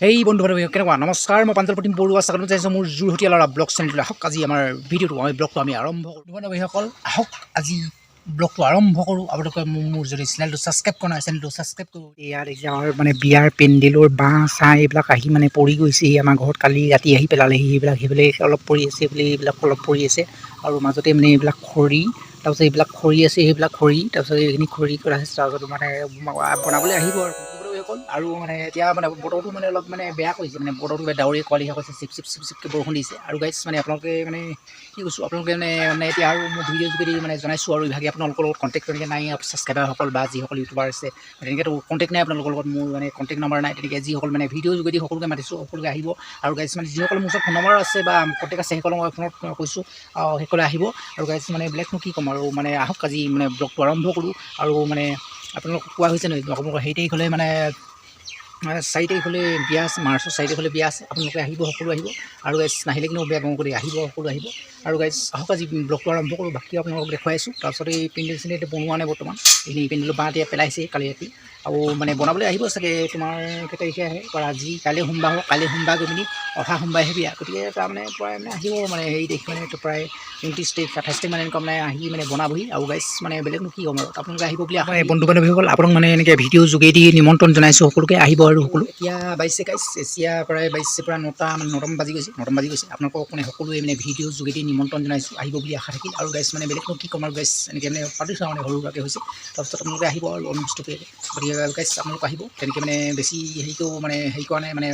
এই বন্ধু বান্ধৱী কেনেকুৱা নমস্কাৰ মই প্ৰাঞ্জল প্ৰতিম বৰুৱা স্বাগতম জনাইছোঁ মোৰ যোৰহতীয়া ল'ৰা ব্লগ চেনেললৈ আহক আজি আমাৰ ভিডিঅ'টো ব্লগটো আমি আৰম্ভ কৰোঁ বন্ধুবান্ধৱীসকল আহক আজি ব্লগটো আৰম্ভ কৰোঁ আপোনালোকে মোৰ যদি চেনেলটো ছাবস্ক্ৰাইব কৰা নাই চেনেলটো ছাবস্ক্ৰাইব কৰোঁ ইয়াত আমাৰ মানে বিয়াৰ পেণ্ডেলৰ বাঁহ চাহ এইবিলাক আহি মানে পৰি গৈছেহি আমাৰ ঘৰত কালি ৰাতি আহি পেলালেহি সেইবিলাক সেইবিলাক অলপ পৰি আছে বুলি এইবিলাক অলপ পৰি আছে আৰু মাজতে মানে এইবিলাক খৰি তাৰপিছত এইবিলাক খৰি আছে সেইবিলাক খৰি তাৰপিছত এইখিনি খৰি কৰা আছে তাৰপিছত মানে বনাবলৈ আহিব আৰু মানে এতিয়া মানে বতৰটো মানে অলপ মানে বেয়া কৰিছে মানে বতৰটো ডাৱৰীয়া কোৱালিহে কৈছে চিপকৈ বৰষুণ দিছে আৰু গাইছ মানে আপোনালোকে মানে কি কৈছোঁ আপোনালোকে মানে এতিয়া আৰু মোৰ ভিডিঅ' যোগেদি মানে জনাইছোঁ আৰু ইভাগে আপোনালোকৰ লগত কণ্টেক্ট তেনেকৈ নাই ছাবস্ক্ৰাইবাৰসকল বা যিসকল ইউটিউবাৰ আছে তেনেকৈতো কণ্টেক্ট নাই আপোনালোকৰ লগত মোৰ মানে কণ্টেক্ট নম্বৰ নাই তেনেকৈ যিসকল মানে ভিডিঅ' যোগেদি সকলোকে মাতিছোঁ সকলোকে আহিব আৰু গাইছ মানে যিসকল মোৰ ওচৰত ফোন নম্বৰ আছে বা কণ্টেক্ট আছে সেইসকলক মই ফোনত কৈছোঁ সেইসকলে আহিব আৰু গাইছ মানে বেলেগনো কি ক'ম আৰু মানে আহক আজি মানে ব্লগটো আৰম্ভ কৰোঁ আৰু মানে আপোনালোকক কোৱা হৈছে নহয় আপোনালোকৰ সেই তাৰিখ হ'লে মানে 4 তাৰিখ হ'লে বিয়া আছে মাৰ্চৰ 4 তাৰিখ হ'লে বিয়া আছে আপোনালোকে আহিব সকলো আহিব আৰু গাইছ নাহিলে কিন্তু বেয়া পাওঁ কৰি আহিব সকলো আহিব আৰু গাইছ আহক আজি ব্লগটো আৰম্ভ কৰোঁ বাকী আপোনালোকক দেখুৱাই আছোঁ তাৰপিছত এই পেণ্ডেল চেণ্ডেল বনোৱা নাই বৰ্তমান এইখিনি পেণ্ডেলৰ বাঁহ এতিয়া পেলাইছে কালি ৰাতি আৰু মানে বনাবলৈ আহিব চাগে তোমাৰ কেই তাৰিখে আহে আজি কাইলৈ সোমবাৰ হ'ব কাইলৈ সোমবাৰ গৈ পিনি অহা সোমবাৰে বিয়া গতিকে তাৰমানে প্ৰায় মানে আহিব মানে হেৰি তাৰিখ মানে প্ৰায় 29 তাৰিখ 28 তাৰিখ মানে এনেকুৱা মানে আহি মানে বনাবহি আৰু গাইছ মানে বেলেগনো কি ক'ম আৰু আপোনালোকে আহিব বুলি বন্ধু বান্ধৱীসকল আপোনাক মানে এনেকৈ ভিডিঅ' যোগেদি নিমন্ত্ৰণ জনাইছোঁ সকলোকে আহিব আৰু সকলো এতিয়া বাইছে গাইছ এছিয়া প্ৰায় 22 পৰা 9মান বাজি গৈছে আপোনালোকক মানে সকলোৱে মানে ভিডিঅ' যোগেদি নিমন্ত্ৰণ জনাইছোঁ আহিব বুলি আশা থাকিল আৰু গাইছ মানে বেলেগনো কি ক'ম আৰু গাইছ এনেকৈ মানে পাতিছোঁ মানে সৰুভাৱে হৈছে তাৰপিছত আপোনালোকে আহিব আৰু অনুষ্ঠকে গতিকে গাইছ আপোনালোক আহিব তেনেকৈ মানে বেছি হেৰিকৈও মানে হেৰি কৰা নাই মানে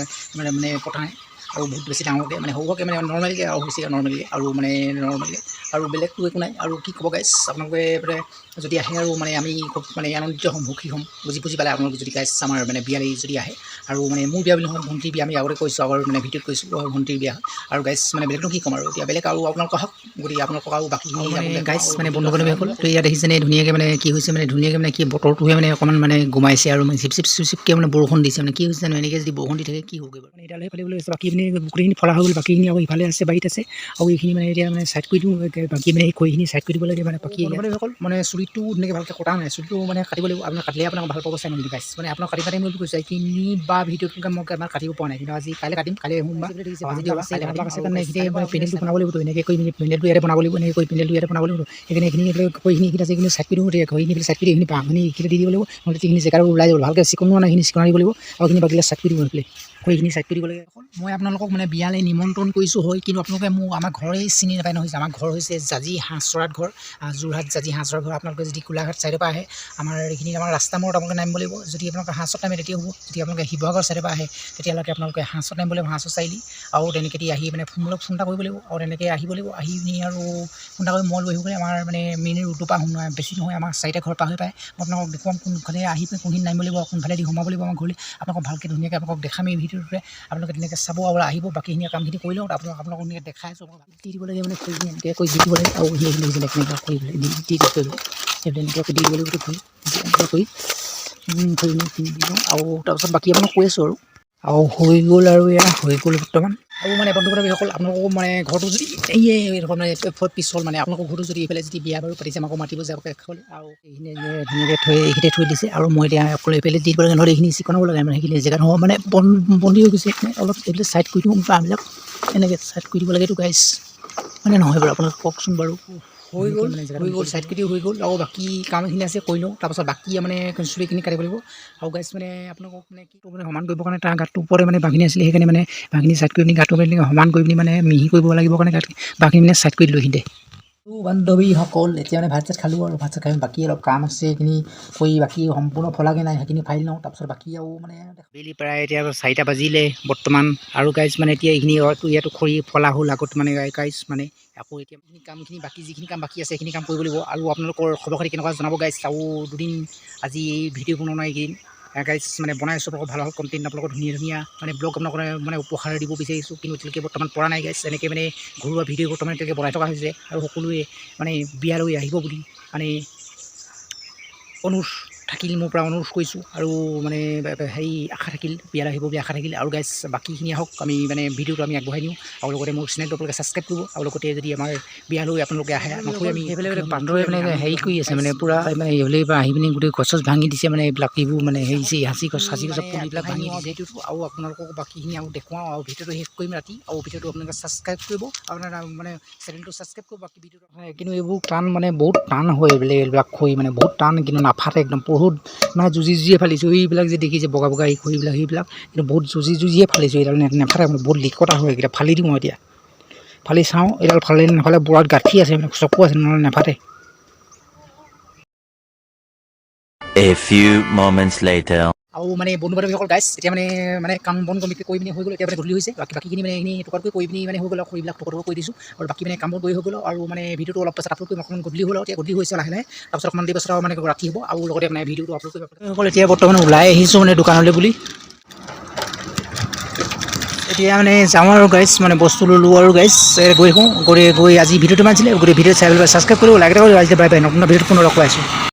মানে পতা নাই আৰু বহুত বেছি ডাঙৰকৈ মানে সৰুকৈ মানে নৰ্মেলকৈ আৰু হৈছে নৰ্মেলকৈ আৰু মানে নৰ্মেলকৈ আৰু বেলেগটো একো নাই আৰু কি ক'ব গাইছ আপোনালোকে মানে যদি আহে আৰু মানে আমি খুব মানে আনন্দিত হ'ম সুখী হ'ম বুজি পালে আপোনালোকে যদি গাইছ আমাৰ মানে বিয়ালৈ যদি আহে আৰু মানে মোৰ বিয়া বুলি নহয় ভণ্টিৰ বিয়া আমি আগতে কৈছোঁ আগৰ মানে ভিডিঅ'ত কৈছোঁ ভণ্টিৰ বিয়া হয় আৰু গাইছ মানে বেলেগনো কি ক'ম আৰু এতিয়া বেলেগ আৰু আপোনালোক আহক গতিকে আপোনালোকক আৰু বাকীখিনি গাইছ মানে বন্ধু বান্ধৱীসকল তো ইয়াত দেখিছেনে ধুনীয়াকৈ মানে কি হৈছে মানে ধুনীয়াকৈ মানে কি বতৰটোহে মানে অকণমান মানে গুমাইছে আৰু মানে চিপকৈ মানে বৰষুণ দিছে মানে কি হৈছে জানো এনেকৈ যদি বৰষুণ দি থাকে কি হ'বগৈ বাৰু মানে এতিয়ালৈ ফালিবলৈ আছে বাকীখিনি গোটেইখিনি ফলা হৈ গ'ল বাকীখিনি আকৌ ইফালে আছে বাৰীত আছে আৰু এইখিনি মানে এতিয়া মানে চাইড কৰি দিওঁ বাকী মানে এই খৰিখিনি চাইড কৰি দিব লাগে মানে বাকী বান্ধৱীসকল মানে চুলিটো ধুনীয়াকৈ ভালকৈ কটা নাই চুলিটো মানে কাটিব লাগিব আপোনাক কাটিলে আপোনাক ভাল পাব চাই মেলি গাইছ মানে আপোনাক কাটি বুলি কৈছে এইখিনি বা ভিডিঅ'টো মই আমাৰ কাটিব পৰা নাই কিন্তু আজি কাইলৈ কাটিম কাইলৈ সোমবাৰ আছে কাৰণে এইখিনি পেণ্ডেলটো বনাব লাগিব এনেকৈ কৰি মেলি পেণ্ডেলটো ইয়াতে বনাব লাগিব এনেকৈ কৰি পেণ্ডেলটো ইয়াতে বনাব লাগিব এইখিনি খৰিখিনি আছে এইখিনি চাইড কৰি দিওঁ খৰিখিনি চাইড কৰি এইখিনি বাঁহখিনি এইখিনি দি দিব লাগিব নহ'লে এইখিনি জেগাটো ওলাই যাব ভালকৈ চিকুণ নাই এইখিনি চিকুণ দিব লাগিব আৰু এইখিনি বাকীবিলাক চাইড কৰি দিব সেইফালে খৰিখিনি চাইড কৰি দিব লাগে মই আপোনালোকক মানে বিয়ালৈ নিমন্ত্ৰণ কৰিছোঁ হয় কিন্তু আপোনালোকে মোক আমাৰ ঘৰেই চিনি নাপায় নহয় আমাৰ ঘৰ হৈছে জাজি হাঁহচৰাত ঘৰ যোৰহাট জাজি হাঁহচৰাত ঘৰ আপোনালোকে যদি গোলাঘাট ছাইডৰ পৰা আহে আমাৰ এইখিনি আমাৰ ৰাস্তা মূৰত আপোনালোকে নামিব লাগিব যদি আপোনালোকে হাঁহচত নামে তেতিয়া হ'ব যদি আপোনালোকে শিৱসাগৰ ছাইডৰ পৰা আহে তেতিয়ালৈকে আপোনালোকে হাঁহচত নামিব লাগিব হাঁহচত চাৰিআলি আৰু তেনেকৈ আহি মানে ফোনবিলাক ফোন এটা কৰিব লাগিব আৰু তেনেকৈ আহিব লাগিব আহি পিনি আৰু ফোন এটা কৰি মই লৈ আহিব লাগিব আমাৰ মানে মেইন ৰোডটোৰ পৰা বেছি নহয় আমাৰ 4টা ঘৰ পাৰ হৈ পায় মই আপোনালোকক দেখুৱাম কোনফালে আহি পিনি কোনখিনি নামিব লাগিব কোনফালে দি সোমাব লাগিব আমাৰ ঘৰলৈ আপোনালোকক ভালকৈ ধুনীয়াকৈ আপোনালোকক দেখাম এই ভিডিঅ'টোতে আপোনালোকে তেনেকৈ চাব আৰু আহিব বাকীখিনি কামখিনি কৰি লওঁ আপোনালোকক ধুনীয়াকৈ দেখাই আছোঁ দি দিব লাগে মানে খৰিখিনি এনেকৈ কৰি দি দিব লাগে আৰু সেইখিনি কেনেকৈ কৰি দি সেইবিলাক দি দিব লাগিব কৰি খৰিখিনি দি দিওঁ আৰু তাৰপিছত বাকী আপোনাক কৈ আছোঁ আৰু হৈ গ'ল আৰু এয়া হৈ গ'ল বৰ্তমান আৰু মানে বন্ধু বান্ধৱীসকল আপোনালোকক মানে ঘৰটো যদি মানে পিছল মানে আপোনালোকৰ ঘৰটো যদি এইফালে যদি বিয়া বাৰু পাতিছে আমাকো মাতিব যাব কাষলৈ আৰু এইখিনি ধুনীয়াকৈ এইখিনিতে থৈ দিছে আৰু মই এতিয়া অকল এইফালে দি দিব লাগে নহ'লে এইখিনি চিকুণাব লাগে মানে সেইখিনি জেগাত হ'ব মানে বন্দী হৈ গৈছে অলপ এইফালে চাইড কৰি দিওঁ বাঁহবিলাক এনেকৈ চাইড কৰি দিব লাগে এইটো গাইছ মানে নহয় বাৰু আপোনালোকে কওকচোন বাৰু হৈ গ'ল চাইড কৰি হৈ গ'ল আৰু বাকী কামখিনি আছে কৰি লওঁ তাৰপাছত বাকী মানে চুলিখিনি কাটিব লাগিব আৰু গাইছ মানে আপোনালোকক মানে কি মানে সমান কৰিবৰ কাৰণে তাৰ গাঁতটোৰ ওপৰতে মানে বাঁহখিনি আছিলে সেইকাৰণে মানে বাঁহখিনি চাইড কৰি পিনি গাঁতটো মানে সমান কৰি পিনি মানে মিহি কৰিব লাগিব কাৰণে বাঁহখিনি মানে চাইড কৰি দিলোঁ এইখিনিতে বান্ধৱীসকল এতিয়া মানে ভাত চাত খালোঁ আৰু ভাত চাত খাই বাকী অলপ কাম আছে সেইখিনি কৰি বাকী সম্পূৰ্ণ ফলাগৈ নাই সেইখিনি ফাইল লওঁ তাৰপিছত বাকী আৰু মানে বেলি প্ৰায় এতিয়া 4টা বাজিলে বৰ্তমান আৰু গাইছ মানে এতিয়া এইখিনি ইয়াতো খৰি ফলা হ'ল আগত মানে গাইছ মানে আকৌ এতিয়া কামখিনি বাকী যিখিনি কাম বাকী আছে সেইখিনি কাম কৰিব লাগিব আৰু আপোনালোকৰ খবৰ খাতি কেনেকুৱা জনাব গাইছ আৰু দুদিন আজি এই ভিডিঅ' বনোৱা নাই এইকেইদিন গাইছ মানে বনাইছোঁ আপোনালোকৰ ভাল কণ্টেণ্ট আপোনালোকৰ ধুনীয়া মানে ব্লগ আপোনালোকৰ মানে উপহাৰ দিব বিচাৰিছোঁ কিন্তু এতিয়ালৈকে বৰ্তমান পৰা নাই গাইছ এনেকৈ মানে ঘৰুৱা ভিডিঅ' বৰ্তমান এতিয়ালৈকে বনাই থকা হৈছে আৰু সকলোৱে মানে বিয়ালৈ আহিব বুলি মানে অনুৰোধ থাকিল মোৰ পৰা অনুৰোধ কৰিছোঁ আৰু মানে হেৰি আশা থাকিল বিয়ালৈ আহিব বুলি আশা থাকিল আৰু গাইজ বাকীখিনি আহক আমি মানে ভিডিঅ'টো আমি আগবঢ়াই নিওঁ আৰু লগতে মোৰ চেনেলটো আপোনালোকে ছাবস্ক্ৰাইব কৰিব আৰু লগতে যদি আমাৰ বিয়ালৈ আপোনালোকে আহে নথৈ আমি সেইফালে বান্দৰে মানে হেৰি কৰি আছে মানে পূৰা মানে এইফালে আহি পিনি গোটেই গছ ভাঙি দিছে মানে এইবিলাক এইবোৰ মানে হেৰি সাঁচি গছৰ পুলিবিলাক ভাঙি দিছে ভিডিঅ'টো আৰু আপোনালোকক বাকীখিনি আৰু দেখুৱাওঁ আৰু ভিডিঅ'টো শেষ কৰিম ৰাতি আৰু ভিডিঅ'টো আপোনালোকে ছাবস্ক্ৰাইব কৰিব আপোনাৰ মানে চেনেলটো ছাবস্ক্ৰাইব কৰিব বাকী ভিডিঅ'টো কিন্তু এইবোৰ টান মানে বহুত টান হয় এইবিলাক খৰি মানে বহুত টান কিন্তু নাফাটে একদম বহুত মানে যুঁজিয়ে ফালিছোঁ এইবিলাক যে দেখিছে বগা বগা এই খৰিবিলাক সেইবিলাক কিন্তু বহুত যুঁজিয়ে ফালিছোঁ এইডাল নেফাটে মানে বহুত লিকতা হয় এইকেইটা ফালি দিওঁ এতিয়া ফালি চাওঁ এইডাল ফালে নাফালে বুঢ়াত গাঁঠি আছে মানে চকু আছে নহ'লে নেফাটে A few moments later. আৰু মানে বন্ধু বান্ধৱীসকল গাইছ এতিয়া মানে কাম বন কমিটি কৰি পিনি হৈ গ'ল এতিয়া মানে গধূলি হৈছে বাকীখিনি মানে এইখিনি টুকুৰাকৈ কৰি পিনি মানে হৈ গ'ল আৰু খৰিবিলাক টুকুৰা কৰি দিছোঁ আৰু বাকী মানে কামবোৰ কৰি হৈ গ'ল আৰু মানে ভিডিঅ'টো অলপ পাছত আপলোড কৰিম অকণমান গধূলি হ'ল আৰু এতিয়া গধূলি হৈছে লাহে লাহে তাৰপিছত অকণমান দেৰি পাছত আৰু মানে ৰাতি হ'ব আৰু লগতে মানে ভিডিঅ'টো আপলোড কৰিব সকল এতিয়া বৰ্তমান ওলাই আহিছোঁ মানে দোকানলৈ বুলি এতিয়া মানে যাওঁ আৰু গাইছ মানে বস্তু ল'লোঁ আৰু গাইছ গৈ আজি ভিডিঅ'টো মাৰিছিলে গোটেই ভিডিঅ' চাই ছাবস্ক্ৰাইব কৰিব লাইক এটা কৰিব আজি বাই বাই নতুন ভিডিঅ'ত পুনৰ লগ পাইছোঁ